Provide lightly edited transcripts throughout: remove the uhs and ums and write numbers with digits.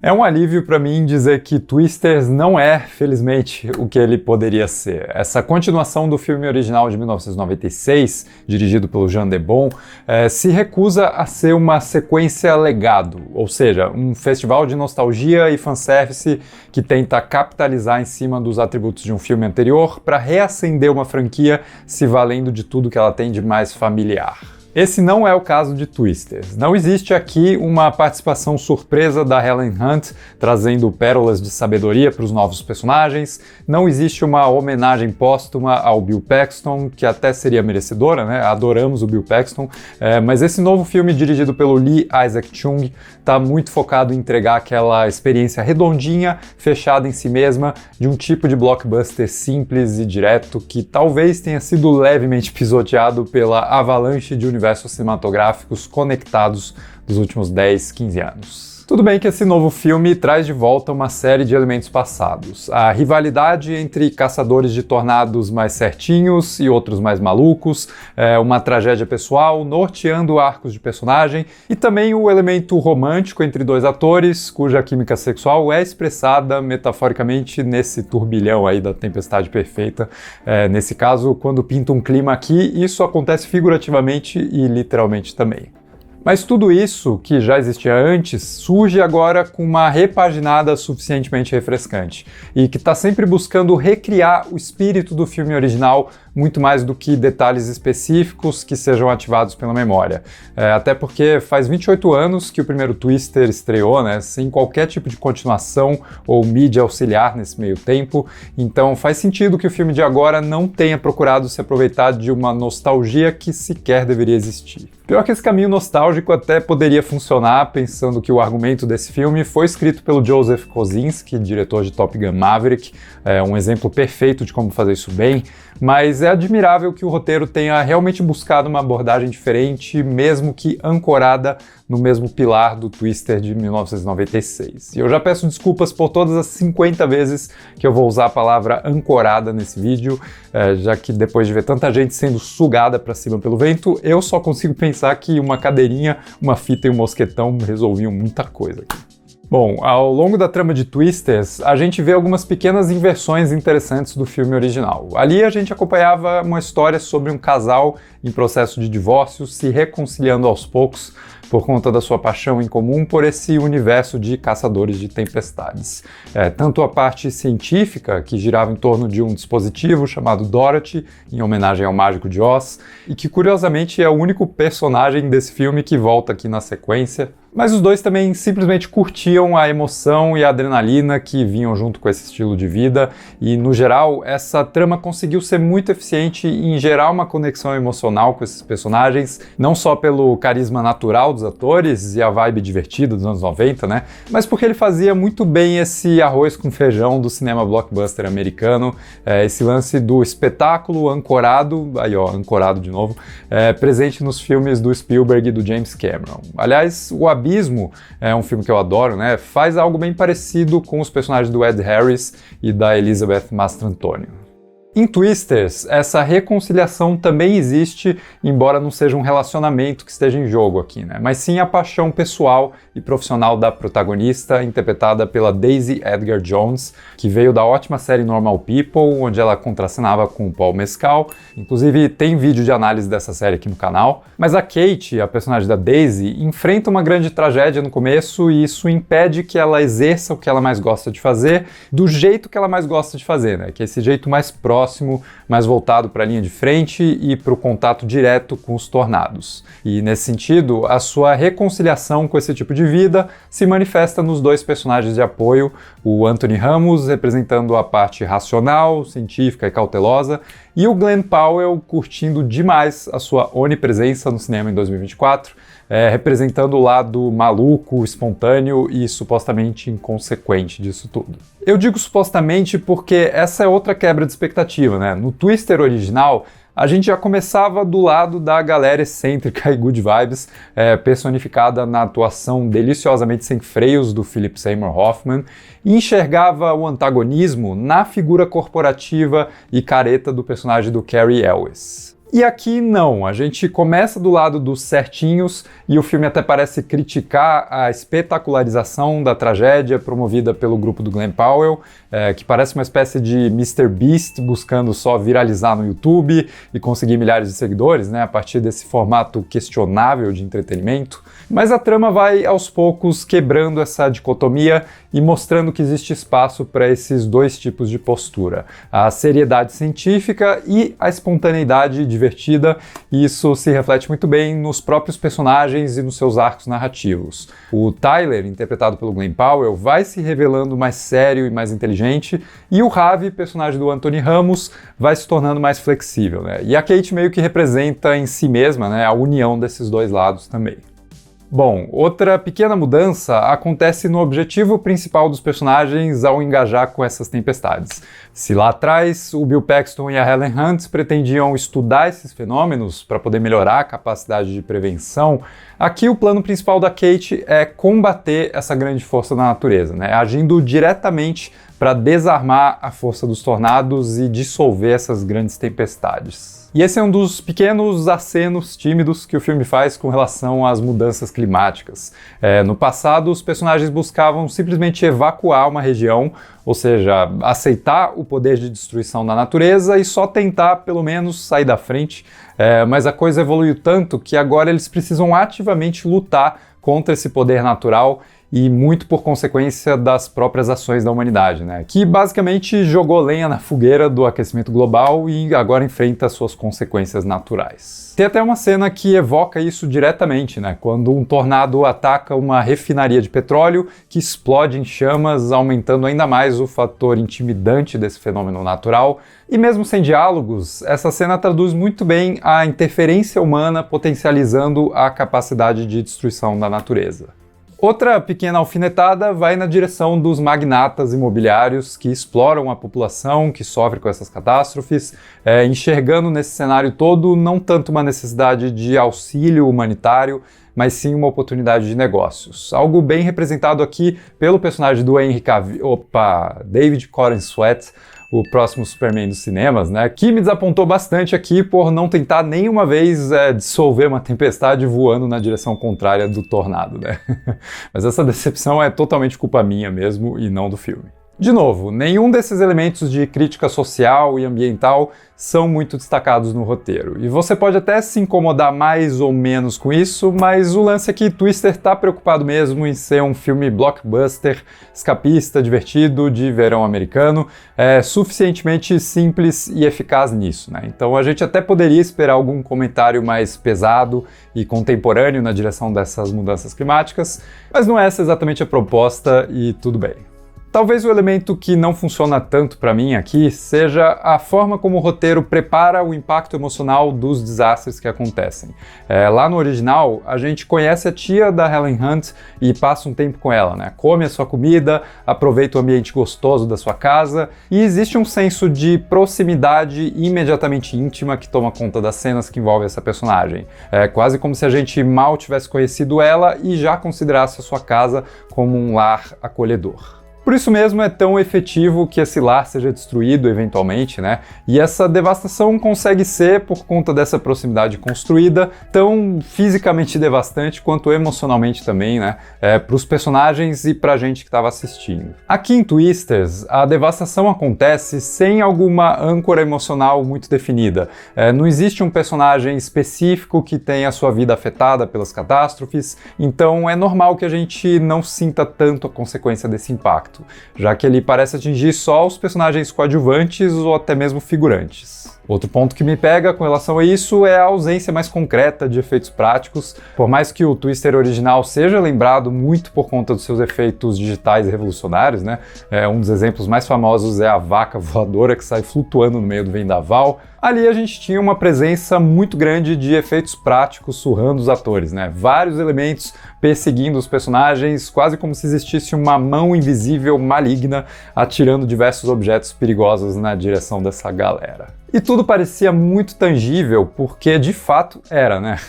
É um alívio para mim dizer que Twisters não é, felizmente, o que ele poderia ser. Essa continuação do filme original de 1996, dirigido pelo Jean de Bon, se recusa a ser uma sequência legado, ou seja, um festival de nostalgia e fanservice que tenta capitalizar em cima dos atributos de um filme anterior para reacender uma franquia se valendo de tudo que ela tem de mais familiar. Esse não é o caso de Twisters. Não existe aqui uma participação surpresa da Helen Hunt, trazendo pérolas de sabedoria para os novos personagens. Não existe uma homenagem póstuma ao Bill Paxton, que até seria merecedora, né? Adoramos o Bill Paxton. Mas esse novo filme, dirigido pelo Lee Isaac Chung, está muito focado em entregar aquela experiência redondinha, fechada em si mesma, de um tipo de blockbuster simples e direto, que talvez tenha sido levemente pisoteado pela avalanche de universos cinematográficos conectados dos últimos 10, 15 anos. Tudo bem que esse novo filme traz de volta uma série de elementos passados. A rivalidade entre caçadores de tornados mais certinhos e outros mais malucos, uma tragédia pessoal norteando arcos de personagem e também o elemento romântico entre dois atores, cuja química sexual é expressada metaforicamente nesse turbilhão aí da tempestade perfeita. Nesse caso, quando pinta um clima aqui, isso acontece figurativamente e literalmente também. Mas tudo isso, que já existia antes, surge agora com uma repaginada suficientemente refrescante e que está sempre buscando recriar o espírito do filme original muito mais do que detalhes específicos que sejam ativados pela memória. Até porque faz 28 anos que o primeiro Twister estreou, né, sem qualquer tipo de continuação ou mídia auxiliar nesse meio tempo, então faz sentido que o filme de agora não tenha procurado se aproveitar de uma nostalgia que sequer deveria existir. Pior que esse caminho nostálgico até poderia funcionar, pensando que o argumento desse filme foi escrito pelo Joseph Kosinski, diretor de Top Gun Maverick, um exemplo perfeito de como fazer isso bem, mas é admirável que o roteiro tenha realmente buscado uma abordagem diferente, mesmo que ancorada no mesmo pilar do Twister de 1996. E eu já peço desculpas por todas as 50 vezes que eu vou usar a palavra ancorada nesse vídeo, já que depois de ver tanta gente sendo sugada para cima pelo vento, eu só consigo pensar que uma cadeirinha, uma fita e um mosquetão resolviam muita coisa aqui. Bom, ao longo da trama de Twisters, a gente vê algumas pequenas inversões interessantes do filme original. Ali a gente acompanhava uma história sobre um casal em processo de divórcio se reconciliando aos poucos por conta da sua paixão em comum por esse universo de caçadores de tempestades. Tanto a parte científica, que girava em torno de um dispositivo chamado Dorothy, em homenagem ao Mágico de Oz, e que curiosamente é o único personagem desse filme que volta aqui na sequência, mas os dois também simplesmente curtiam a emoção e a adrenalina que vinham junto com esse estilo de vida, e no geral essa trama conseguiu ser muito eficiente em gerar uma conexão emocional com esses personagens, não só pelo carisma natural dos atores e a vibe divertida dos anos 90, né, mas porque ele fazia muito bem esse arroz com feijão do cinema blockbuster americano, esse lance do espetáculo ancorado, aí ó, ancorado de novo, presente nos filmes do Spielberg e do James Cameron. Aliás, o Abismo é um filme que eu adoro, né? Faz algo bem parecido com os personagens do Ed Harris e da Elizabeth Mastrantonio. Em Twisters, essa reconciliação também existe, embora não seja um relacionamento que esteja em jogo aqui, né? Mas sim a paixão pessoal e profissional da protagonista, interpretada pela Daisy Edgar Jones, que veio da ótima série Normal People, onde ela contracenava com o Paul Mescal. Inclusive, tem vídeo de análise dessa série aqui no canal. Mas a Kate, a personagem da Daisy, enfrenta uma grande tragédia no começo e isso impede que ela exerça o que ela mais gosta de fazer, do jeito que ela mais gosta de fazer, né? Que é esse jeito mais próximo, mais voltado para a linha de frente e para o contato direto com os tornados. E nesse sentido, a sua reconciliação com esse tipo de vida se manifesta nos dois personagens de apoio, o Anthony Ramos representando a parte racional, científica e cautelosa, e o Glenn Powell curtindo demais a sua onipresença no cinema em 2024, representando o lado maluco, espontâneo e supostamente inconsequente disso tudo. Eu digo supostamente porque essa é outra quebra de expectativa, né? No Twister original, a gente já começava do lado da galera excêntrica e good vibes, personificada na atuação deliciosamente sem freios do Philip Seymour Hoffman, e enxergava o antagonismo na figura corporativa e careta do personagem do Cary Elwes. E aqui não, a gente começa do lado dos certinhos e o filme até parece criticar a espetacularização da tragédia promovida pelo grupo do Glen Powell, que parece uma espécie de Mr. Beast buscando só viralizar no YouTube e conseguir milhares de seguidores, né, a partir desse formato questionável de entretenimento. Mas a trama vai aos poucos quebrando essa dicotomia e mostrando que existe espaço para esses dois tipos de postura, a seriedade científica e a espontaneidade divertida, e isso se reflete muito bem nos próprios personagens e nos seus arcos narrativos. O Tyler, interpretado pelo Glen Powell, vai se revelando mais sério e mais inteligente, e o Ravi, personagem do Anthony Ramos, vai se tornando mais flexível, né? E a Kate meio que representa em si mesma, né, a união desses dois lados também. Bom, outra pequena mudança acontece no objetivo principal dos personagens ao engajar com essas tempestades. Se lá atrás o Bill Paxton e a Helen Hunt pretendiam estudar esses fenômenos para poder melhorar a capacidade de prevenção, aqui o plano principal da Kate é combater essa grande força da natureza, né? Agindo diretamente para desarmar a força dos tornados e dissolver essas grandes tempestades. E esse é um dos pequenos acenos tímidos que o filme faz com relação às mudanças climáticas. No passado, os personagens buscavam simplesmente evacuar uma região, ou seja, aceitar o poder de destruição da natureza e só tentar, pelo menos, sair da frente. Mas a coisa evoluiu tanto que agora eles precisam ativamente lutar contra esse poder natural e muito por consequência das próprias ações da humanidade, né? Que basicamente jogou lenha na fogueira do aquecimento global e agora enfrenta suas consequências naturais. Tem até uma cena que evoca isso diretamente, né? Quando um tornado ataca uma refinaria de petróleo que explode em chamas, aumentando ainda mais o fator intimidante desse fenômeno natural. E mesmo sem diálogos, essa cena traduz muito bem a interferência humana potencializando a capacidade de destruição da natureza. Outra pequena alfinetada vai na direção dos magnatas imobiliários que exploram a população que sofre com essas catástrofes, enxergando nesse cenário todo não tanto uma necessidade de auxílio humanitário, mas sim uma oportunidade de negócios. Algo bem representado aqui pelo personagem do David Corenswet, o próximo Superman dos cinemas, né, que me desapontou bastante aqui por não tentar nenhuma vez dissolver uma tempestade voando na direção contrária do tornado, né? Mas essa decepção é totalmente culpa minha mesmo e não do filme. De novo, nenhum desses elementos de crítica social e ambiental são muito destacados no roteiro. E você pode até se incomodar mais ou menos com isso, mas o lance é que Twister está preocupado mesmo em ser um filme blockbuster, escapista, divertido, de verão americano, suficientemente simples e eficaz nisso, né? Então a gente até poderia esperar algum comentário mais pesado e contemporâneo na direção dessas mudanças climáticas, mas não é essa exatamente a proposta e tudo bem. Talvez o elemento que não funciona tanto para mim aqui seja a forma como o roteiro prepara o impacto emocional dos desastres que acontecem. Lá no original, a gente conhece a tia da Helen Hunt e passa um tempo com ela, né? Come a sua comida, aproveita o ambiente gostoso da sua casa e existe um senso de proximidade imediatamente íntima que toma conta das cenas que envolvem essa personagem. É quase como se a gente mal tivesse conhecido ela e já considerasse a sua casa como um lar acolhedor. Por isso mesmo é tão efetivo que esse lar seja destruído eventualmente, né? E essa devastação consegue ser, por conta dessa proximidade construída, tão fisicamente devastante quanto emocionalmente também, né? Para os personagens e para a gente que estava assistindo. Aqui em Twisters, a devastação acontece sem alguma âncora emocional muito definida. Não existe um personagem específico que tenha a sua vida afetada pelas catástrofes, então é normal que a gente não sinta tanto a consequência desse impacto, já que ele parece atingir só os personagens coadjuvantes ou até mesmo figurantes. Outro ponto que me pega com relação a isso é a ausência mais concreta de efeitos práticos. Por mais que o Twister original seja lembrado muito por conta dos seus efeitos digitais revolucionários, né? Um dos exemplos mais famosos é a vaca voadora que sai flutuando no meio do vendaval. Ali a gente tinha uma presença muito grande de efeitos práticos surrando os atores, né? Vários elementos perseguindo os personagens, quase como se existisse uma mão invisível maligna atirando diversos objetos perigosos na direção dessa galera. E tudo parecia muito tangível, porque de fato era, né?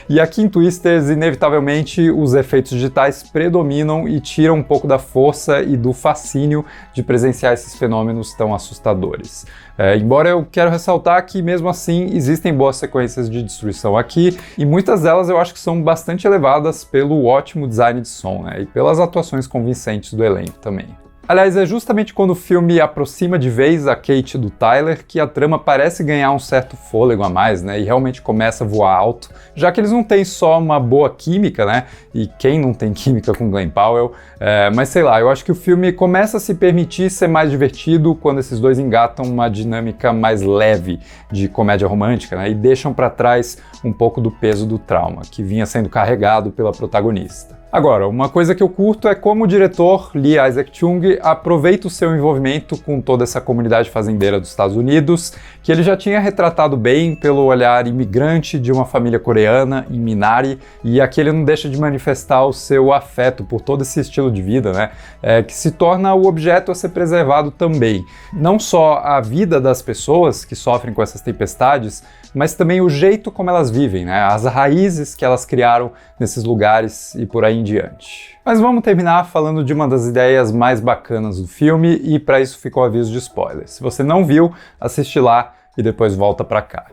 E aqui em Twisters, inevitavelmente, os efeitos digitais predominam e tiram um pouco da força e do fascínio de presenciar esses fenômenos tão assustadores. Embora eu quero ressaltar que, mesmo assim, existem boas sequências de destruição aqui, e muitas delas eu acho que são bastante elevadas pelo ótimo design de som, né? E pelas atuações convincentes do elenco também. Aliás, é justamente quando o filme aproxima de vez a Kate do Tyler que a trama parece ganhar um certo fôlego a mais, né? E realmente começa a voar alto, já que eles não têm só uma boa química, né? E quem não tem química com Glen Powell? Mas sei lá, eu acho que o filme começa a se permitir ser mais divertido quando esses dois engatam uma dinâmica mais leve de comédia romântica, né? E deixam para trás um pouco do peso do trauma, que vinha sendo carregado pela protagonista. Agora, uma coisa que eu curto é como o diretor Lee Isaac Chung aproveita o seu envolvimento com toda essa comunidade fazendeira dos Estados Unidos, que ele já tinha retratado bem pelo olhar imigrante de uma família coreana em Minari, e aqui ele não deixa de manifestar o seu afeto por todo esse estilo de vida, né, que se torna o objeto a ser preservado também. Não só a vida das pessoas que sofrem com essas tempestades, mas também o jeito como elas vivem, né, as raízes que elas criaram nesses lugares e por aí em diante. Mas vamos terminar falando de uma das ideias mais bacanas do filme, e para isso fica o aviso de spoiler. Se você não viu, assiste lá e depois volta para cá.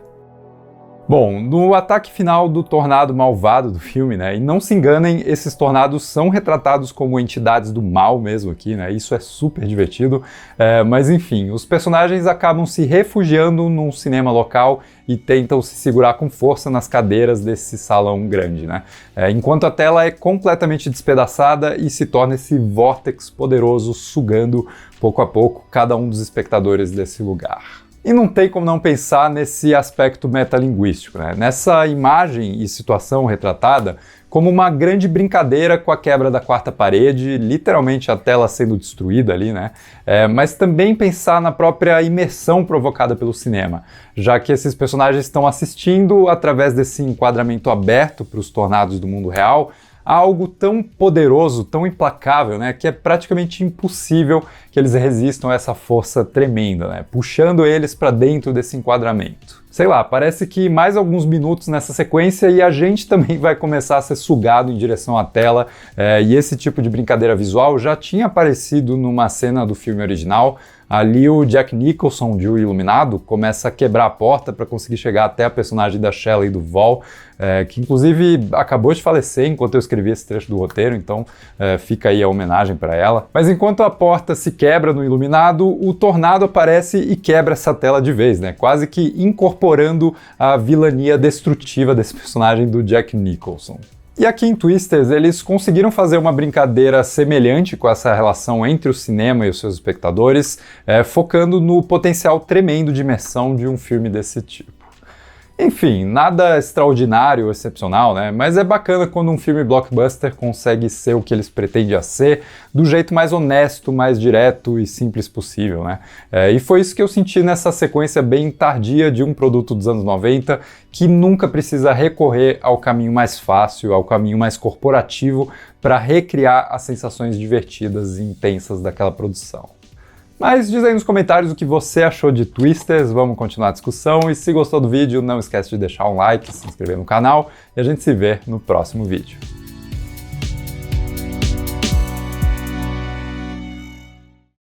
Bom, no ataque final do tornado malvado do filme, né, e não se enganem, esses tornados são retratados como entidades do mal mesmo aqui, né, isso é super divertido, mas enfim, os personagens acabam se refugiando num cinema local e tentam se segurar com força nas cadeiras desse salão grande, né, enquanto a tela é completamente despedaçada e se torna esse vórtex poderoso sugando, pouco a pouco, cada um dos espectadores desse lugar. E não tem como não pensar nesse aspecto metalinguístico, né? Nessa imagem e situação retratada como uma grande brincadeira com a quebra da quarta parede, literalmente a tela sendo destruída ali, né? Mas também pensar na própria imersão provocada pelo cinema, já que esses personagens estão assistindo através desse enquadramento aberto para os tornados do mundo real, há algo tão poderoso, tão implacável, né, que é praticamente impossível que eles resistam a essa força tremenda, né, puxando eles para dentro desse enquadramento. Sei lá, parece que mais alguns minutos nessa sequência e a gente também vai começar a ser sugado em direção à tela, e esse tipo de brincadeira visual já tinha aparecido numa cena do filme original. Ali o Jack Nicholson, de O Iluminado, começa a quebrar a porta para conseguir chegar até a personagem da Shelley Duvall, que inclusive acabou de falecer enquanto eu escrevi esse trecho do roteiro, então fica aí a homenagem para ela. Mas enquanto a porta se quebra no Iluminado, o tornado aparece e quebra essa tela de vez, né? Quase que incorporando a vilania destrutiva desse personagem do Jack Nicholson. E aqui em Twisters, eles conseguiram fazer uma brincadeira semelhante com essa relação entre o cinema e os seus espectadores, focando no potencial tremendo de imersão de um filme desse tipo. Enfim, nada extraordinário ou excepcional, né? Mas é bacana quando um filme blockbuster consegue ser o que eles pretendem ser, do jeito mais honesto, mais direto e simples possível, né? E foi isso que eu senti nessa sequência bem tardia de um produto dos anos 90, que nunca precisa recorrer ao caminho mais fácil, ao caminho mais corporativo, para recriar as sensações divertidas e intensas daquela produção. Mas diz aí nos comentários o que você achou de Twisters, vamos continuar a discussão, e se gostou do vídeo, não esquece de deixar um like, se inscrever no canal, e a gente se vê no próximo vídeo.